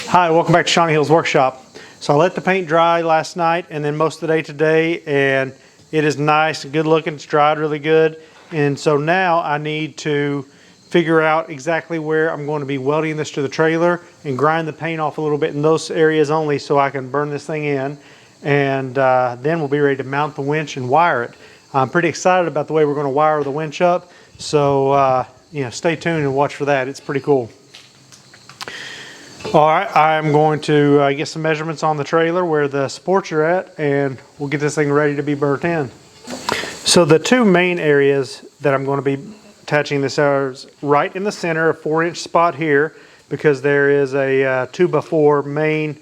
Hi, welcome back to Shawnee Hill's Workshop. So I let the paint dry last night and then most of the day today, and it is nice and good looking. It's dried really good. And so now I need to figure out exactly where I'm going to be welding this to the trailer and grind the paint off a little bit in those areas only so I can burn this thing in. And then we'll be ready to mount the winch and wire it. I'm pretty excited about the way we're going to wire the winch up. So stay tuned and watch for that. It's pretty cool. All right, I'm going to get some measurements on the trailer where the supports are at, and we'll get this thing ready to be burnt in. So the two main areas that I'm going to be attaching this are right in the center, a 4-inch spot here, because there is a 2x4 main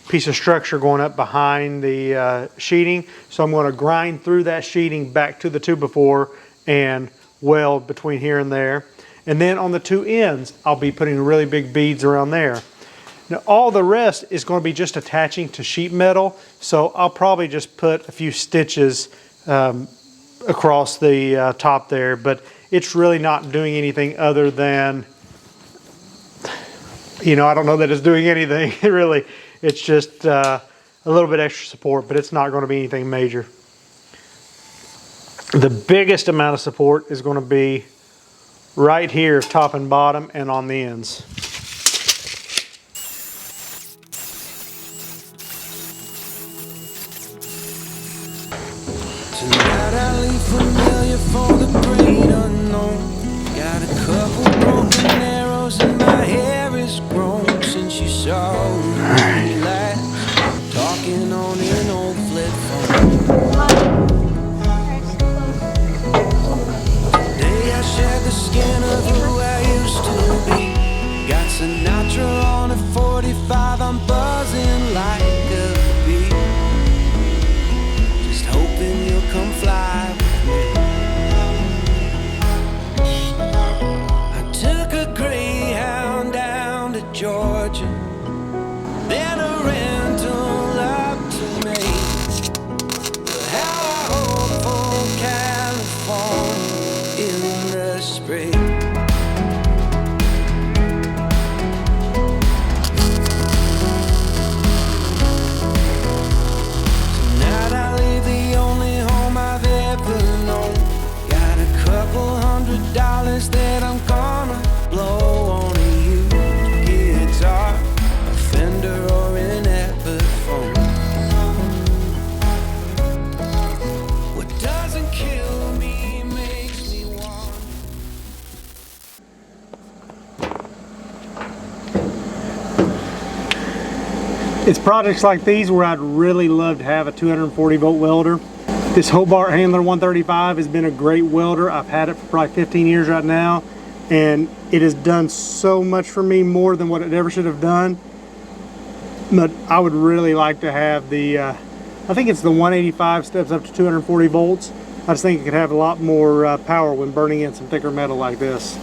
piece of structure going up behind the sheeting. So I'm going to grind through that sheeting back to the 2x4 and weld between here and there. And then on the two ends, I'll be putting really big beads around there. Now all the rest is going to be just attaching to sheet metal, so I'll probably just put a few stitches across the top there, but it's really not doing anything other than, I don't know that it's doing anything really. It's just a little bit extra support, but it's not going to be anything major. The biggest amount of support is going to be right here, top and bottom, and on the ends. Tonight I leave familiar for the great unknown. Got a couple broken arrows and my hair is grown since you saw me last. Talking on an old flip phone. Today I shed the skin of who I used to be. Got Sinatra on a 45, I'm buzzing like a bee. Just hoping you'll come fly with me. I took a Greyhound down to Georgia, then a rental up to Maine. But how I hope for California in the spring. Tonight I leave the only home I've ever known. Got a couple $100 that I'm gonna blow on a used guitar, a Fender or an Epiphone. What doesn't kill me makes me want. It's projects like these where I'd really love to have a 240 volt welder. This Hobart Handler 135 has been a great welder. I've had it for probably 15 years right now, and it has done so much for me, more than what it ever should have done. But I would really like to have the, I think it's the 185 steps up to 240 volts. I just think it could have a lot more power when burning in some thicker metal like this.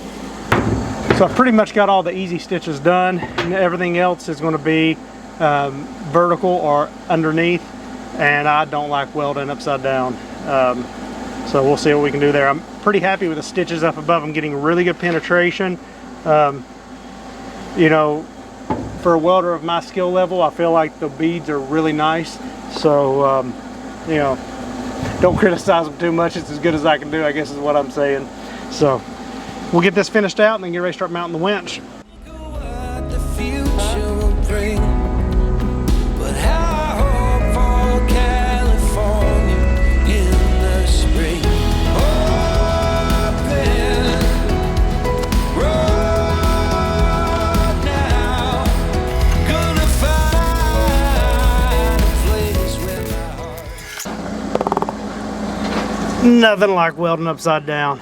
So I've pretty much got all the easy stitches done, and everything else is going to be vertical or underneath, and I don't like welding upside down, so we'll see what we can do there. I'm pretty happy with the stitches up above. I'm getting really good penetration. For a welder of my skill level, I feel like the beads are really nice, so don't criticize them too much. It's as good as I can do, I guess is what I'm saying. So we'll get this finished out and then get ready to start mounting the winch. What the future will bring. But how I hope for California in the spring. Open road now. Gonna find a place where my heart. Nothing like welding upside down.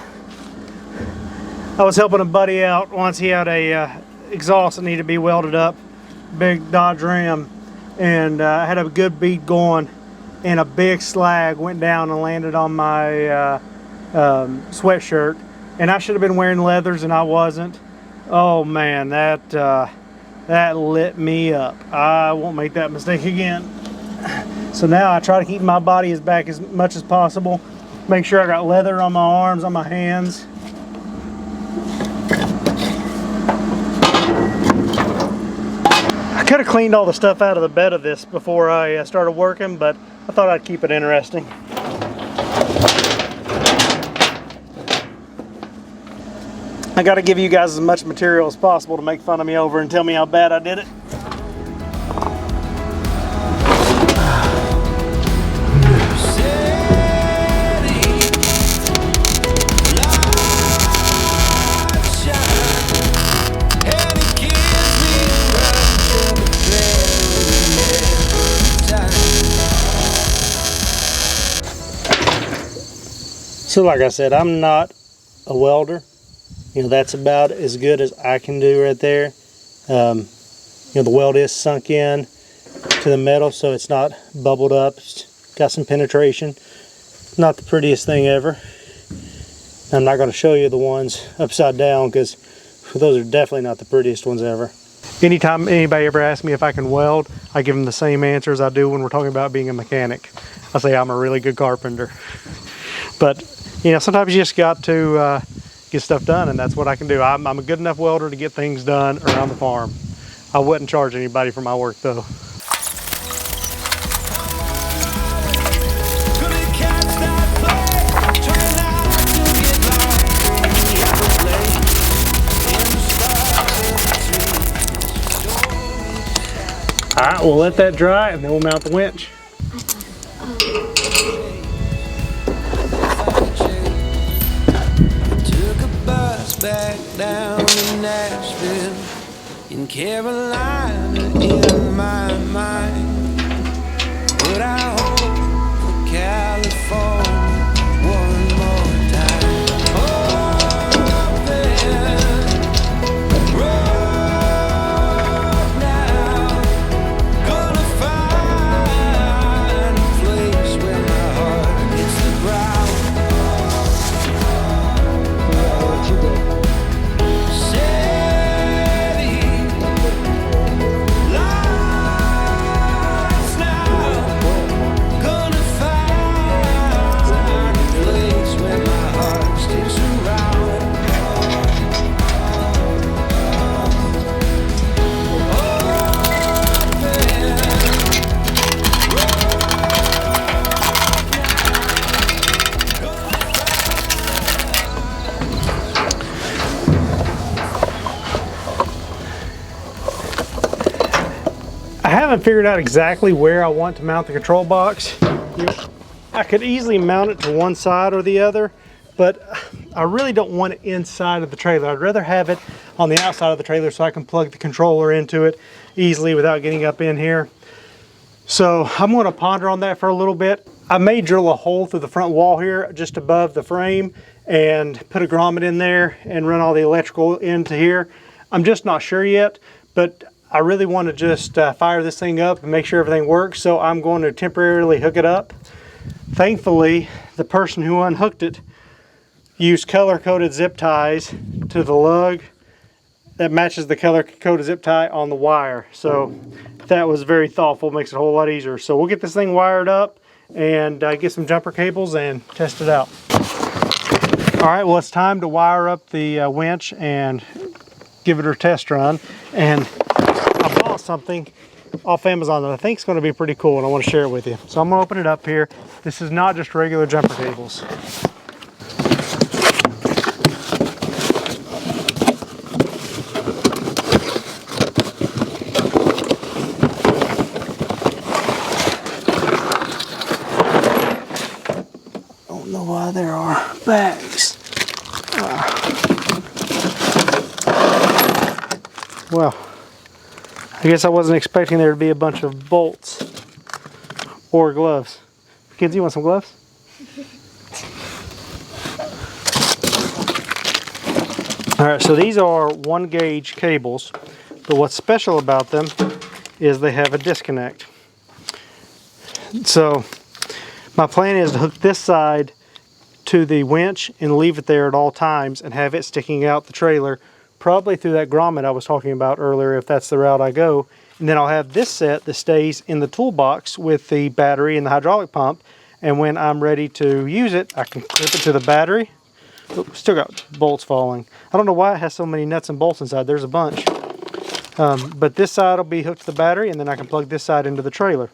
I was helping a buddy out once. He had a exhaust that needed to be welded up, big Dodge Ram, and I had a good bead going, and a big slag went down and landed on my sweatshirt, and I should have been wearing leathers and I wasn't. Oh man, that lit me up. I won't make that mistake again. So now I try to keep my body back as much as possible. Make sure I got leather on my arms, on my hands. I could have cleaned all the stuff out of the bed of this before I started working, but I thought I'd keep it interesting. I got to give you guys as much material as possible to make fun of me over and tell me how bad I did it. So like I said, I'm not a welder. You know, that's about as good as I can do right there. You know, the weld is sunk in to the metal, so it's not bubbled up. It's got some penetration. Not the prettiest thing ever. I'm not going to show you the ones upside down because those are definitely not the prettiest ones ever. Anytime anybody ever asks me if I can weld, I give them the same answer as I do when we're talking about being a mechanic. I say I'm a really good carpenter. But, you know, sometimes you just got to get stuff done, and that's what I can do. I'm a good enough welder to get things done around the farm. I wouldn't charge anybody for my work though. Alright, we'll let that dry and then we'll mount the winch. Back down in Nashville, in Carolina, in my mind. But I hope for California one more time. Open road now, gonna find a place where my heart hits the ground. I haven't figured out exactly where I want to mount the control box. You know, I could easily mount it to one side or the other, but I really don't want it inside of the trailer. I'd rather have it on the outside of the trailer so I can plug the controller into it easily without getting up in here. So I'm going to ponder on that for a little bit. I may drill a hole through the front wall here just above the frame and put a grommet in there and run all the electrical into here. I'm just not sure yet, but I really want to just fire this thing up and make sure everything works, so I'm going to temporarily hook it up. Thankfully, the person who unhooked it used color-coded zip ties to the lug that matches the color-coded zip tie on the wire. So that was very thoughtful, makes it a whole lot easier. So we'll get this thing wired up and get some jumper cables and test it out. All right, well, it's time to wire up the winch and give it a test run. And I bought something off Amazon that I think is going to be pretty cool, and I want to share it with you. So I'm going to open it up here. This is not just regular jumper cables. I don't know why there are bags. Well, I guess I wasn't expecting there to be a bunch of bolts or gloves. Kids, you want some gloves? All right, so these are 1 gauge cables, but what's special about them is they have a disconnect. So my plan is to hook this side to the winch and leave it there at all times and have it sticking out the trailer, probably through that grommet I was talking about earlier, if that's the route I go. And then I'll have this set that stays in the toolbox with the battery and the hydraulic pump, and when I'm ready to use it, I can clip it to the battery. Oops, still got bolts falling. I don't know why it has so many nuts and bolts inside. There's a bunch. But this side will be hooked to the battery, and then I can plug this side into the trailer.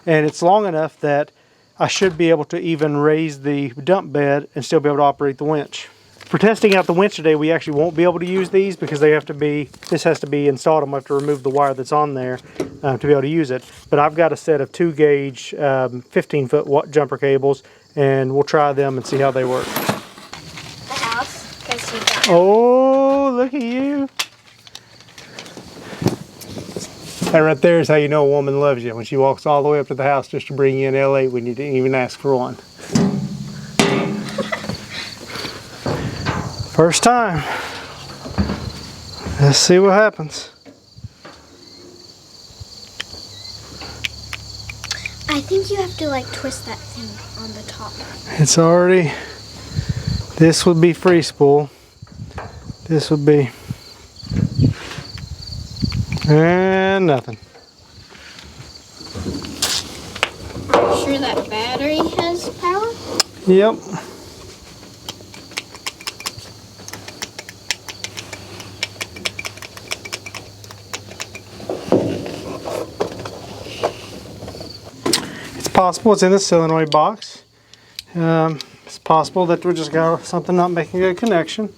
And it's long enough that I should be able to even raise the dump bed and still be able to operate the winch. For testing out the winch today, we actually won't be able to use these because they have to be, this has to be installed. I'm going to have to remove the wire that's on there to be able to use it. But I've got a set of 2 gauge 15-foot jumper cables, and we'll try them and see how they work. The house, because you got Oh, look at you. That right there is how you know a woman loves you, when she walks all the way up to the house just to bring you an L8 when you didn't even ask for one. First time. Let's see what happens. I think you have to like twist that thing on the top. It's already, this would be free spool. This would be, and nothing. Sure that battery has power? Yep. It's possible it's in the solenoid box. It's possible that we just got something not making a connection.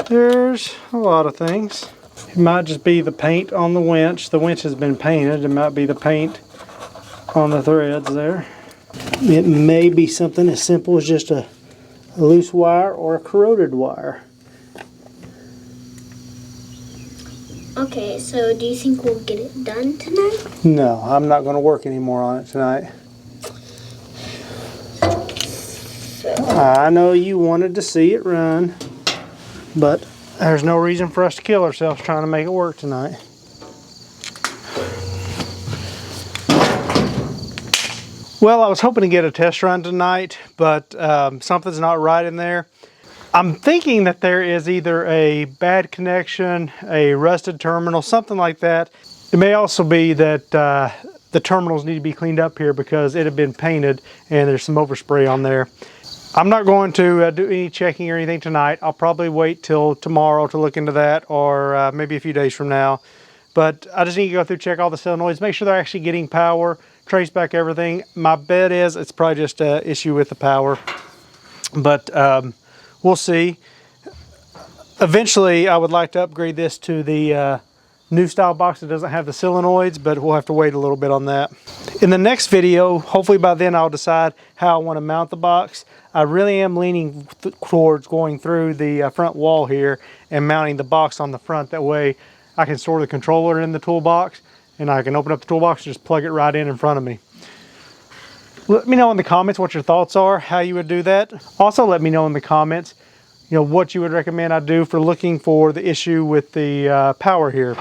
There's a lot of things. It might just be the paint on the winch. The winch has been painted. It might be the paint on the threads there. It may be something as simple as just a loose wire or a corroded wire. Okay, so do you think we'll get it done tonight? No, I'm not going to work anymore on it tonight. I know you wanted to see it run, but there's no reason for us to kill ourselves trying to make it work tonight. Well, I was hoping to get a test run tonight, but something's not right in there. I'm thinking that there is either a bad connection, a rusted terminal, something like that. It may also be that the terminals need to be cleaned up here because it had been painted and there's some overspray on there. I'm not going to do any checking or anything tonight. I'll probably wait till tomorrow to look into that, or maybe a few days from now. But I just need to go through, check all the solenoids, make sure they're actually getting power, trace back everything. My bet is it's probably just an issue with the power, but we'll see. Eventually, I would like to upgrade this to the new style box that doesn't have the solenoids, but we'll have to wait a little bit on that. In the next video, hopefully by then I'll decide how I want to mount the box. I really am leaning towards going through the front wall here and mounting the box on the front. That way I can store the controller in the toolbox and I can open up the toolbox and just plug it right in front of me. Let me know in the comments what your thoughts are, how you would do that. Also let me know in the comments, you know, what you would recommend I do for looking for the issue with the power here.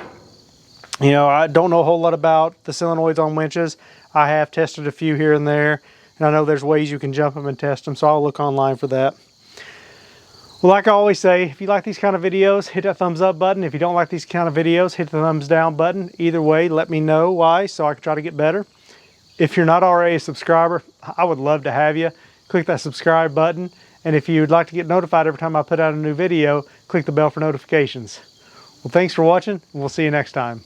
You know, I don't know a whole lot about the solenoids on winches. I have tested a few here and there, and I know there's ways you can jump them and test them, so I'll look online for that. Well, like I always say, if you like these kind of videos, hit that thumbs up button. If you don't like these kind of videos, hit the thumbs down button. Either way, let me know why so I can try to get better. If you're not already a subscriber, I would love to have you. Click that subscribe button, and if you'd like to get notified every time I put out a new video, click the bell for notifications. Well, thanks for watching, and we'll see you next time.